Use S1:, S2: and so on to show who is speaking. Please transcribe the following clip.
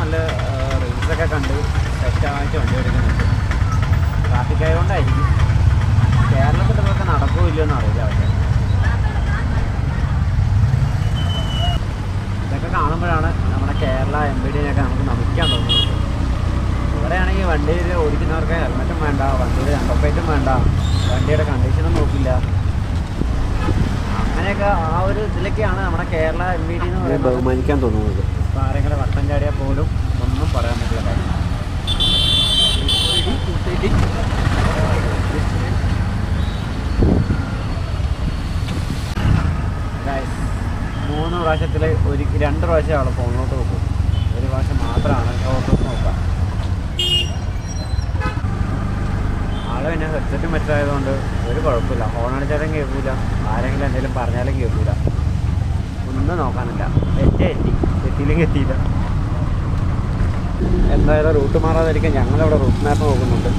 S1: നല്ല റീൽസൊക്കെ കണ്ട് സെറ്റായിട്ട് വണ്ടി എടുക്കുന്നുണ്ട്. ട്രാഫിക് ആയതുകൊണ്ടായിരിക്കും. കേരളത്തിൽ ഇതൊക്കെ നടക്കുമോ ഇല്ലയോ എന്ന് അറിയില്ല. പക്ഷേ ഇതൊക്കെ കാണുമ്പോഴാണ് നമ്മുടെ കേരള MVDനെയൊക്കെ നമുക്ക് നമിക്കാൻ തോന്നുന്നത്. ഇവിടെയാണെങ്കിൽ വണ്ടിയിൽ ഓടിക്കുന്നവർക്ക് ഹെൽമെറ്റും വേണ്ട, വണ്ടിയിൽ നമ്പർ പ്ലേറ്റും വേണ്ട, വണ്ടിയുടെ കണ്ടീഷനും നോക്കില്ല. അങ്ങനെയൊക്കെ ആ ഒരു ഇതിലൊക്കെയാണ് നമ്മുടെ കേരള MVD എന്ന് പറയുന്നത് ബഹുമാനിക്കാൻ തോന്നുന്നത്. ഇപ്പോൾ ആരെങ്കിലും വട്ടം ചാടിയാൽ പോലും ഒന്നും പറയാൻ പറ്റില്ല കാര്യം. 3 പ്രാവശ്യത്തിൽ 2 പ്രാവശ്യം അവളെ ഫോണിലോട്ട് നോക്കും. 1 പ്രാവശ്യം മാത്രമാണ് ഓട്ടോസ് നോക്കാം. ആള് പിന്നെ ഹെഡ്സെറ്റും മറ്റായതുകൊണ്ട് ഒരു കുഴപ്പമില്ല. ഹോൺ അടിച്ചാലും കേൾക്കില്ല, ആരെങ്കിലും എന്തെങ്കിലും പറഞ്ഞാലും കേൾക്കില്ല, ഒന്നും നോക്കാനില്ല. തെറ്റിയില്ലെങ്കിൽ എത്തിയില്ല. എന്തായാലും റൂട്ട് മാറാതിരിക്കാൻ ഞങ്ങളിവിടെ റൂട്ട് മാപ്പ് നോക്കുന്നുണ്ട്.